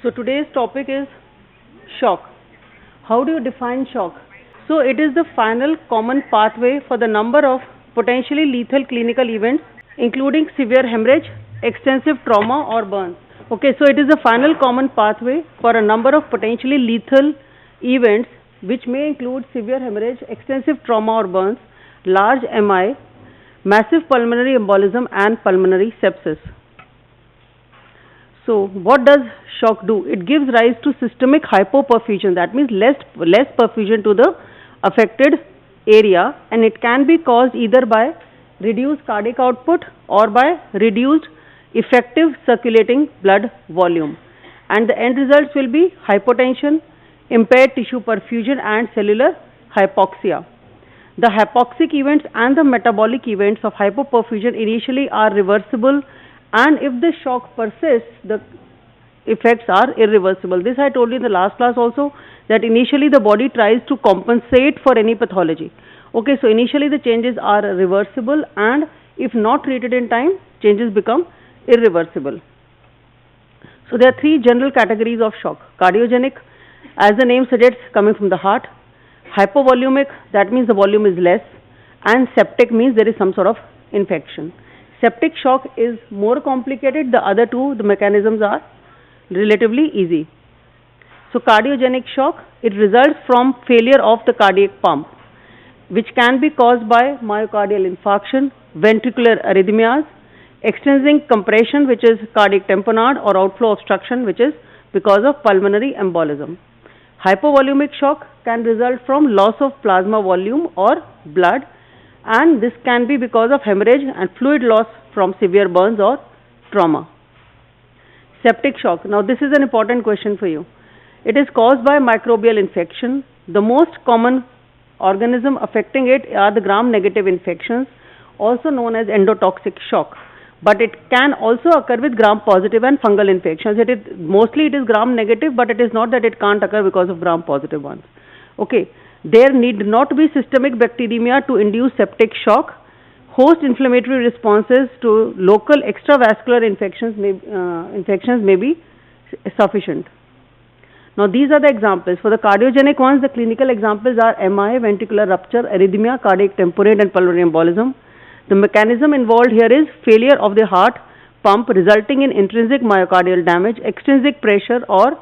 So today's topic is shock. How do you define shock? So it is the final common pathway for the number of potentially lethal clinical events including severe hemorrhage, extensive trauma or burns. Okay, so it is the final common pathway for a number of potentially lethal events which may include severe hemorrhage, extensive trauma or burns, large MI, massive pulmonary embolism and pulmonary sepsis. So what does shock do? It gives rise to systemic hypoperfusion, that means less perfusion to the affected area, and it can be caused either by reduced cardiac output or by reduced effective circulating blood volume, and the end results will be hypotension, impaired tissue perfusion and cellular hypoxia. The hypoxic events and the metabolic events of hypoperfusion initially are reversible, and if the shock persists, the effects are irreversible. This I told you in the last class also, that initially the body tries to compensate for any pathology. Okay, so initially the changes are reversible, and if not treated in time, changes become irreversible. So there are three general categories of shock. Cardiogenic, as the name suggests, coming from the heart. Hypovolumic, that means the volume is less, and septic means there is some sort of infection. Septic shock is more complicated. The other two, the mechanisms are relatively easy. So cardiogenic shock, it results from failure of the cardiac pump, which can be caused by myocardial infarction, ventricular arrhythmias, extrinsic compression, which is cardiac tamponade, or outflow obstruction, which is because of pulmonary embolism. Hypovolumic shock can result from loss of plasma volume or blood, and this can be because of hemorrhage and fluid loss from severe burns or trauma. Septic shock. Now this is an important question for you. It is caused by microbial infection. The most common organism affecting it are the gram-negative infections, also known as endotoxic shock. But it can also occur with gram-positive and fungal infections. Mostly it is gram-negative, but it is not that it can't occur because of gram-positive ones. Okay. There need not be systemic bacteremia to induce septic shock. Host inflammatory responses to local extravascular infections may be sufficient. Now these are the examples. For the cardiogenic ones, the clinical examples are MI, ventricular rupture, arrhythmia, cardiac tamponade and pulmonary embolism. The mechanism involved here is failure of the heart pump resulting in intrinsic myocardial damage, extrinsic pressure or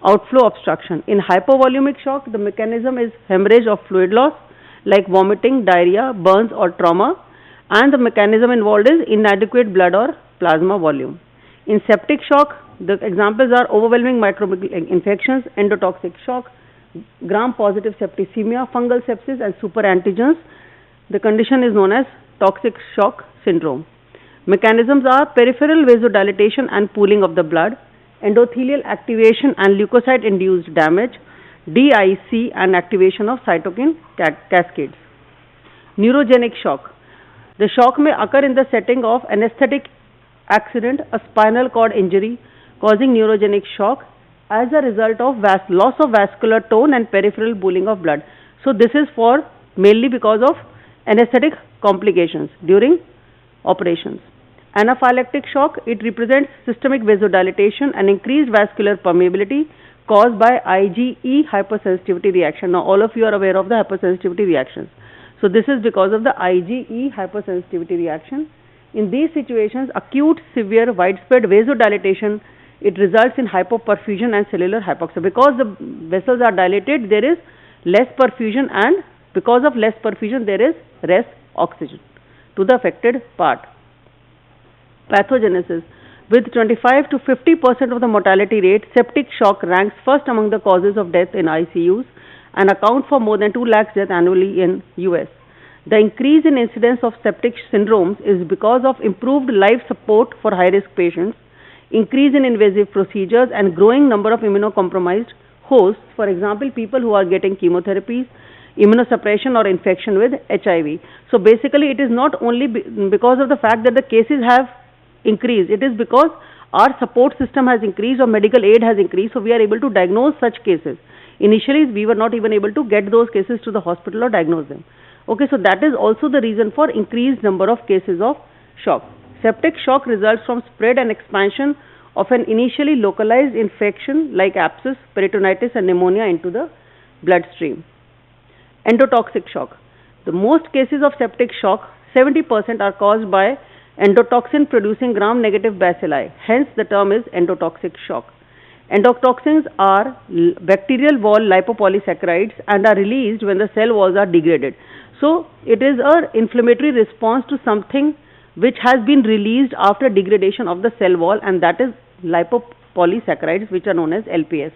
outflow obstruction. In hypovolumic shock, the mechanism is hemorrhage of fluid loss like vomiting, diarrhea, burns or trauma, and the mechanism involved is inadequate blood or plasma volume. In septic shock, the examples are overwhelming microbial infections, endotoxic shock, gram-positive septicemia, fungal sepsis and superantigens. The condition is known as toxic shock syndrome. Mechanisms are peripheral vasodilatation and pooling of the blood, endothelial activation and leukocyte-induced damage, DIC and activation of cytokine cascades. Neurogenic shock. The shock may occur in the setting of anesthetic accident, a spinal cord injury causing neurogenic shock as a result of loss of vascular tone and peripheral pooling of blood. So this is for mainly because of anesthetic complications during operations. Anaphylactic shock, it represents systemic vasodilatation and increased vascular permeability caused by IgE hypersensitivity reaction. Now all of you are aware of the hypersensitivity reactions. So this is because of the IgE hypersensitivity reaction. In these situations, acute, severe, widespread vasodilatation, it results in hypoperfusion and cellular hypoxia. Because the vessels are dilated, there is less perfusion, and because of less perfusion, there is less oxygen to the affected part. Pathogenesis. With 25 to 50% of the mortality rate, septic shock ranks first among the causes of death in ICUs and account for more than 2 lakhs deaths annually in US. The increase in incidence of septic syndromes is because of improved life support for high-risk patients, increase in invasive procedures and growing number of immunocompromised hosts, for example, people who are getting chemotherapies, immunosuppression or infection with HIV. So basically it is not only because of the fact that the cases have increased, it is because our support system has increased or medical aid has increased, so we are able to diagnose such cases. Initially we were not even able to get those cases to the hospital or diagnose them. Okay, so that is also the reason for increased number of cases of shock. Septic shock results from spread and expansion of an initially localized infection like abscess, peritonitis and pneumonia into the bloodstream. Endotoxic shock. The most cases of septic shock, 70%, are caused by endotoxin producing gram-negative bacilli. Hence the term is endotoxic shock. Endotoxins are bacterial wall lipopolysaccharides and are released when the cell walls are degraded. So it is an inflammatory response to something which has been released after degradation of the cell wall, and that is lipopolysaccharides, which are known as LPS.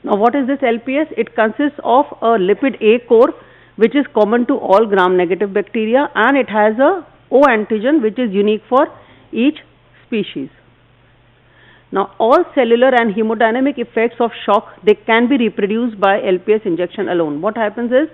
Now what is this LPS? It consists of a lipid A core which is common to all gram-negative bacteria, and it has a O antigen which is unique for each species. Now all cellular and hemodynamic effects of shock, they can be reproduced by LPS injection alone. What happens is,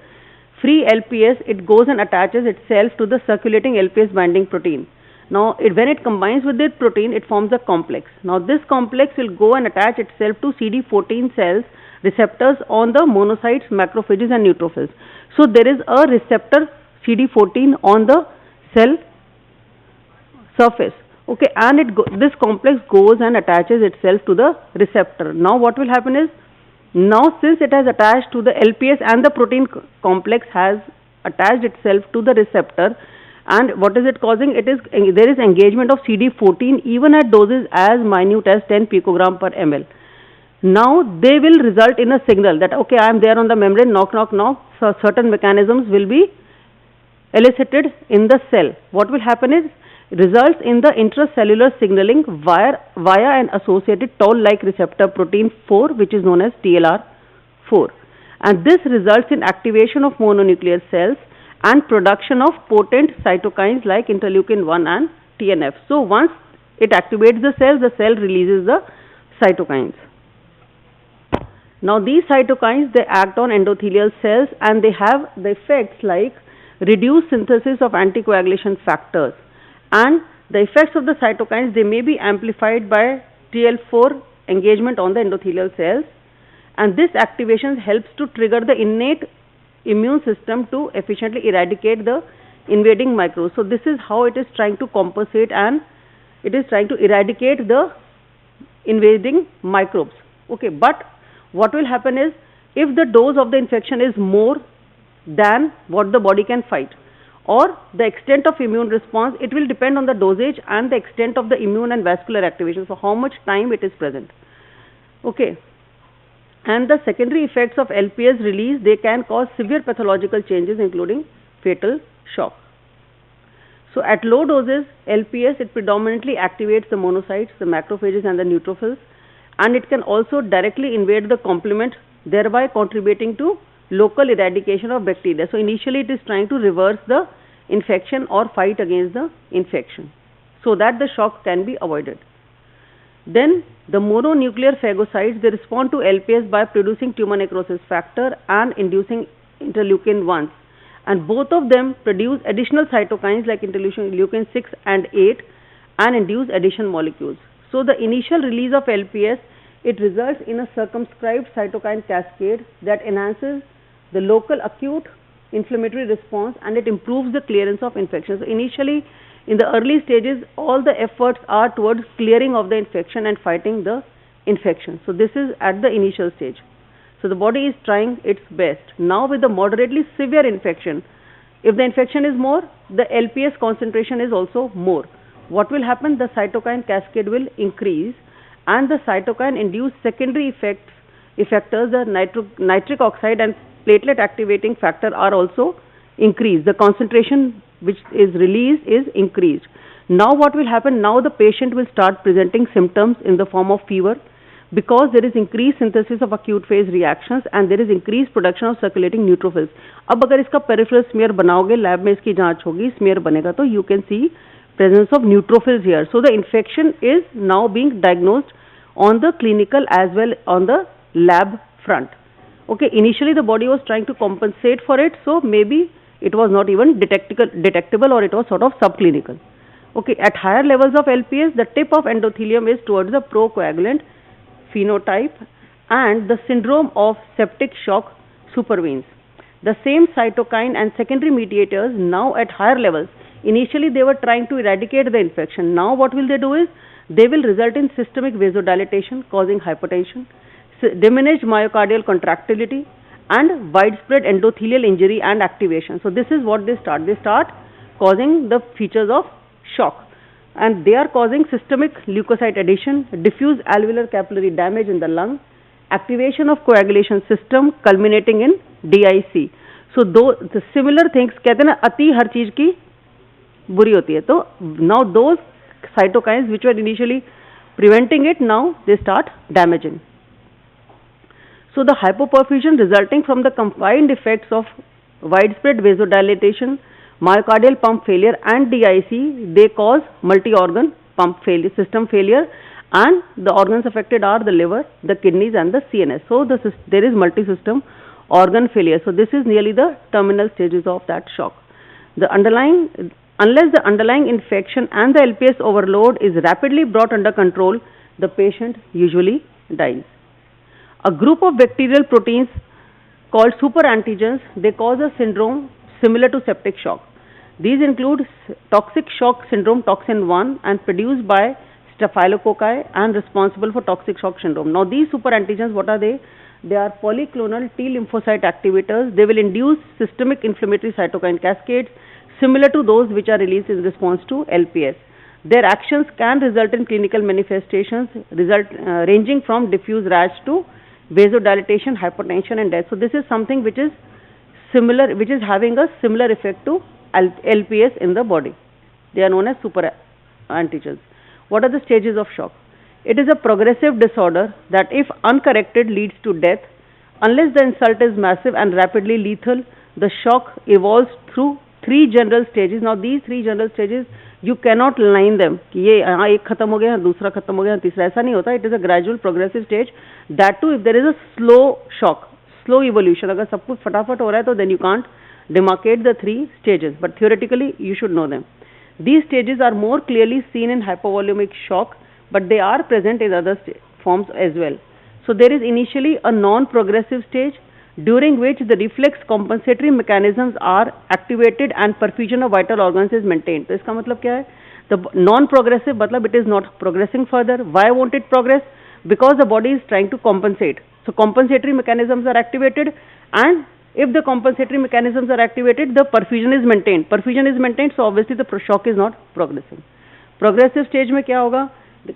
free LPS, it goes and attaches itself to the circulating LPS binding protein. Now when it combines with this protein, it forms a complex. Now this complex will go and attach itself to CD14 cells receptors on the monocytes, macrophages and neutrophils. So there is a receptor CD14 on the cell surface. Okay, and this complex goes and attaches itself to the receptor. Now what will happen is, now since it has attached to the LPS and the protein complex has attached itself to the receptor, and what is it causing? There is engagement of CD14 even at doses as minute as 10 picogram per ml. Now they will result in a signal that, okay, I am there on the membrane, knock, knock, knock. So certain mechanisms will be elicited in the cell. What will happen is, results in the intracellular signaling via an associated toll-like receptor protein 4, which is known as TLR4. And this results in activation of mononuclear cells and production of potent cytokines like interleukin 1 and TNF. So once it activates the cell releases the cytokines. Now these cytokines, they act on endothelial cells and they have the effects like reduced synthesis of anticoagulation factors. And the effects of the cytokines, they may be amplified by TL4 engagement on the endothelial cells, and this activation helps to trigger the innate immune system to efficiently eradicate the invading microbes. So this is how it is trying to compensate, and it is trying to eradicate the invading microbes. Okay, but what will happen is, if the dose of the infection is more than what the body can fight, or the extent of immune response, it will depend on the dosage and the extent of the immune and vascular activation, so how much time it is present. Okay, and the secondary effects of LPS release, they can cause severe pathological changes including fatal shock. So at low doses, LPS, it predominantly activates the monocytes, the macrophages and the neutrophils, and it can also directly invade the complement, thereby contributing to local eradication of bacteria. So initially it is trying to reverse the infection or fight against the infection so that the shock can be avoided. Then the mononuclear phagocytes, they respond to LPS by producing tumor necrosis factor and inducing interleukin 1, and both of them produce additional cytokines like interleukin 6 and 8 and induce addition molecules. So the initial release of LPS, it results in a circumscribed cytokine cascade that enhances the local acute inflammatory response, and it improves the clearance of infection. So initially, in the early stages, all the efforts are towards clearing of the infection and fighting the infection. So this is at the initial stage. So the body is trying its best. Now with the moderately severe infection, if the infection is more, the LPS concentration is also more. What will happen? The cytokine cascade will increase, and the cytokine induced secondary effectors, the nitric oxide and platelet activating factor are also increased. The concentration which is released is increased. Now what will happen? Now the patient will start presenting symptoms in the form of fever, because there is increased synthesis of acute phase reactions and there is increased production of circulating neutrophils. अब अगर इसका peripheral smear बनाओगे, lab में इसकी जांच होगी, smear बनेगा, तो you can see presence of neutrophils here. So the infection is now being diagnosed on the clinical as well on the lab front. Okay, initially the body was trying to compensate for it, so maybe it was not even detectable or it was sort of subclinical. Okay, at higher levels of LPS, the tip of endothelium is towards the procoagulant phenotype and the syndrome of septic shock supervenes. The same cytokine and secondary mediators now at higher levels, initially they were trying to eradicate the infection. Now what will they do is, They will result in systemic vasodilatation causing hypertension, diminished myocardial contractility, and widespread endothelial injury and activation. So this is what they start. They start causing the features of shock, and they are causing systemic leukocyte adhesion, diffuse alveolar capillary damage in the lung, activation of coagulation system culminating in DIC. So the similar things, कहते हैं ना अति हर चीज की बुरी होती है. तो now those cytokines which were initially preventing it, now they start damaging. So the hypoperfusion resulting from the combined effects of widespread vasodilatation, myocardial pump failure and DIC, they cause multi-organ pump failure, system failure, and the organs affected are the liver, the kidneys and the CNS. So there is multi-system organ failure. So this is nearly the terminal stages of that shock. Unless the underlying infection and the LPS overload is rapidly brought under control, the patient usually dies. A group of bacterial proteins called superantigens, they cause a syndrome similar to septic shock. These include toxic shock syndrome toxin 1 and produced by staphylococci and responsible for toxic shock syndrome. Now these superantigens, what are they? They are polyclonal T lymphocyte activators. They will induce systemic inflammatory cytokine cascades similar to those which are released in response to LPS. Their actions can result in clinical manifestations ranging from diffuse rash to vasodilatation, hypertension and death. So this is something which is similar, which is having a similar effect to LPS in the body. They are known as superantigens. What are the stages of shock? It is a progressive disorder that if uncorrected leads to death. Unless the insult is massive and rapidly lethal, the shock evolves through 3 general stages. Now these 3 general stages, you cannot line them कि ये यहाँ एक खत्म हो गया, दूसरा खत्म हो गया, तीसरा ऐसा नहीं होता. It is a gradual progressive stage. That too, if there is a slow shock, slow evolution, अगर सब कुछ फटाफट हो रहा है तो then you can't demarcate the 3 stages. But theoretically, you should know them. These stages are more clearly seen in hypovolumic shock, but they are present in other forms as well. So there is initially a non-progressive stage during which the reflex compensatory mechanisms are activated and perfusion of vital organs is maintained. तो इसका मतलब क्या है? The non-progressive मतलब it is not progressing further. Why won't it progress? Because the body is trying to compensate. So compensatory mechanisms are activated, and if the compensatory mechanisms are activated, the perfusion is maintained. Perfusion is maintained, so obviously the shock is not progressing. Progressive stage में क्या होगा?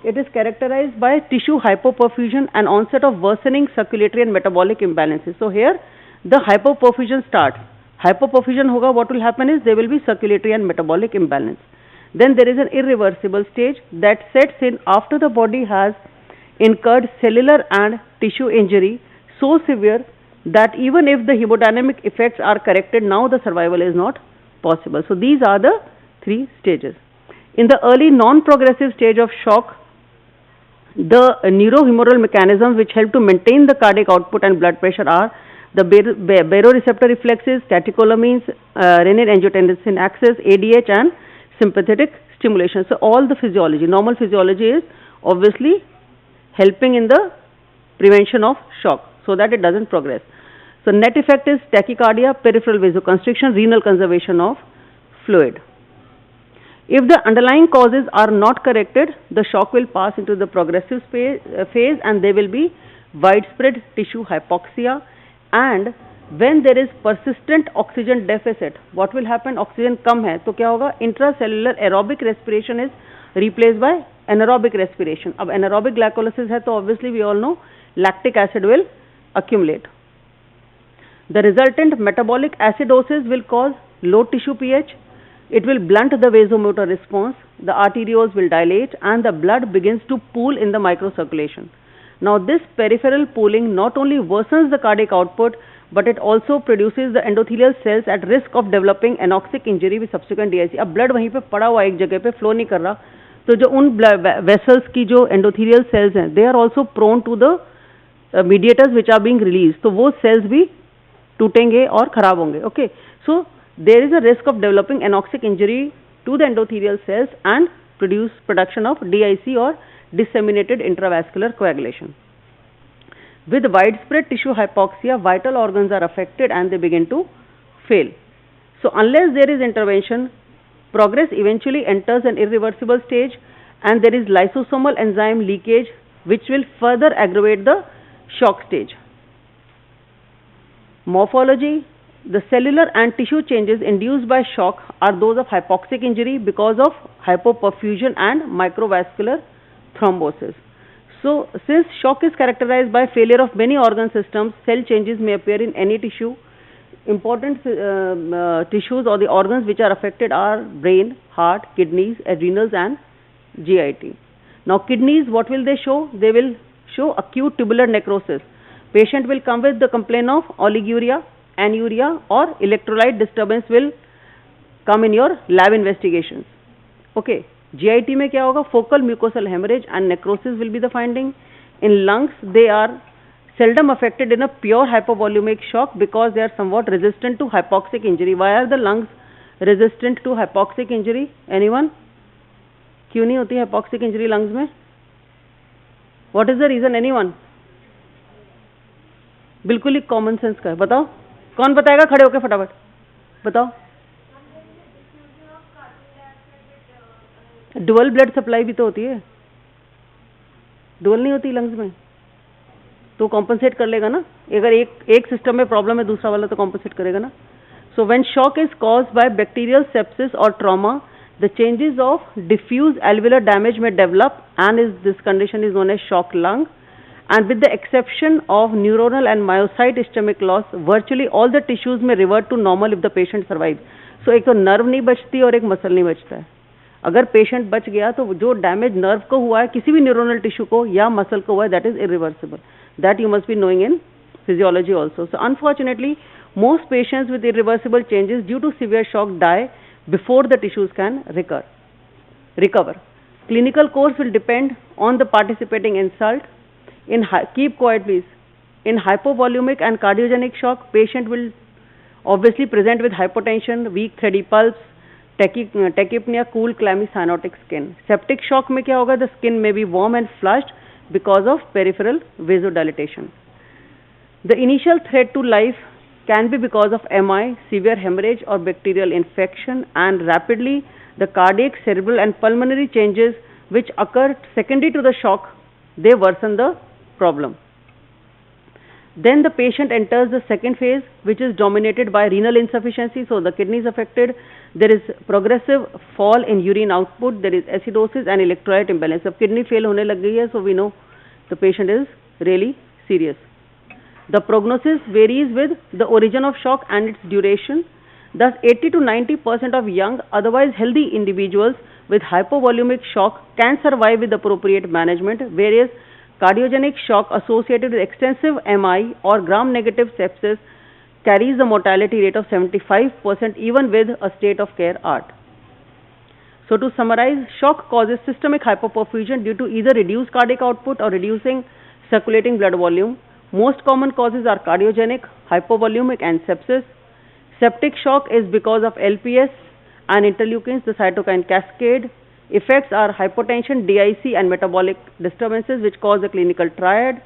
It is characterized by tissue hypoperfusion and onset of worsening circulatory and metabolic imbalances. So here the hypoperfusion starts. Hypoperfusion hoga, what will happen is there will be circulatory and metabolic imbalance. Then there is an irreversible stage that sets in after the body has incurred cellular and tissue injury so severe that even if the hemodynamic effects are corrected, now the survival is not possible. So these are the 3 stages. In the early non-progressive stage of shock, the neurohumoral mechanisms which help to maintain the cardiac output and blood pressure are the baroreceptor reflexes, catecholamines, renin-angiotensin axis, ADH and sympathetic stimulation. So all the physiology, normal physiology is obviously helping in the prevention of shock so that it doesn't progress. So net effect is tachycardia, peripheral vasoconstriction, renal conservation of fluid. If the underlying causes are not corrected, the shock will pass into the progressive phase and there will be widespread tissue hypoxia. And when there is persistent oxygen deficit, what will happen? Oxygen कम है तो क्या होगा? Intracellular aerobic respiration is replaced by anaerobic respiration. अब anaerobic glycolysis है तो obviously we all know lactic acid will accumulate. The resultant metabolic acidosis will cause low tissue pH. It will blunt the vasomotor response, the arterioles will dilate and the blood begins to pool in the microcirculation. Now this peripheral pooling not only worsens the cardiac output but it also produces the endothelial cells at risk of developing anoxic injury with subsequent DIC. अब blood वहीं पे पड़ा हुआ एक जगह पे flow नहीं कर रहा तो जो उन vessels की जो endothelial cells हैं they are also prone to the mediators which are being released. तो वो cells भी टूटेंगे और खराब होंगे. Okay, so there is a risk of developing anoxic injury to the endothelial cells and production of DIC or disseminated intravascular coagulation. With widespread tissue hypoxia, vital organs are affected and they begin to fail. So unless there is intervention, progress eventually enters an irreversible stage and there is lysosomal enzyme leakage which will further aggravate the shock stage. Morphology. The cellular and tissue changes induced by shock are those of hypoxic injury because of hypoperfusion and microvascular thrombosis. So, since shock is characterized by failure of many organ systems, cell changes may appear in any tissue. Important tissues or the organs which are affected are brain, heart, kidneys, adrenals and GIT. Now, kidneys, what will they show? They will show acute tubular necrosis. Patient will come with the complaint of oliguria, anuria or electrolyte disturbance will come in your lab investigations. Okay. GIT में क्या होगा? Focal mucosal hemorrhage and necrosis will be the finding. In lungs, they are seldom affected in a pure hypovolumic shock because they are somewhat resistant to hypoxic injury. Why are the lungs resistant to hypoxic injury? Anyone? क्यों नहीं होती hypoxic injury lungs में? What is the reason? Anyone? बिल्कुल ही common sense का है. बताओ, कौन बताएगा? खड़े होके फटाफट बताओ. डुअल ब्लड सप्लाई भी तो होती है. डुअल नहीं होती लंग्स में तो कॉम्पनसेट कर लेगा ना. अगर एक सिस्टम में प्रॉब्लम है दूसरा वाला तो कॉम्पनसेट करेगा ना. So when shock is caused by bacterial sepsis और trauma, the changes of diffuse alveolar damage में develop and is this condition is known as shock lung. And with the exception of neuronal and myocyte ischemic loss, virtually all the tissues may revert to normal if the patient survives. So एक तो nerve नहीं बचती और एक muscle नहीं बचता है. अगर पेशेंट बच गया तो जो डैमेज नर्व को हुआ है, किसी भी न्यूरोनल टिश्यू को या मसल को हुआ है, that is irreversible. That you must be knowing in physiology also. So unfortunately most patients with irreversible changes due to severe shock die before the tissues can recover. Clinical course will depend on the participating insult. Keep quiet please. In hypovolumic and cardiogenic shock, patient will obviously present with hypotension, weak thready pulse, tachypnea, cool clammy cyanotic skin. Septic shock में क्या होगा? The skin may be warm and flushed because of peripheral vasodilatation. The initial threat to life can be because of MI, severe hemorrhage or bacterial infection, and rapidly the cardiac, cerebral and pulmonary changes which occur secondary to the shock, they worsen the problem. Then the patient enters the second phase, which is dominated by renal insufficiency. So the kidney is affected. There is progressive fall in urine output. There is acidosis and electrolyte imbalance. अब kidney fail होने लग गई है, so we know the patient is really serious. The prognosis varies with the origin of shock and its duration. Thus, 80 to 90% of young, otherwise healthy individuals with hypovolumic shock can survive with appropriate management, whereas cardiogenic shock associated with extensive MI or gram-negative sepsis carries a mortality rate of 75% even with a state of care ART. So to summarize, shock causes systemic hypoperfusion due to either reduced cardiac output or reducing circulating blood volume. Most common causes are cardiogenic, hypovolumic and sepsis. Septic shock is because of LPS and interleukins, the cytokine cascade. Effects are hypotension, DIC and metabolic disturbances which cause a clinical triad.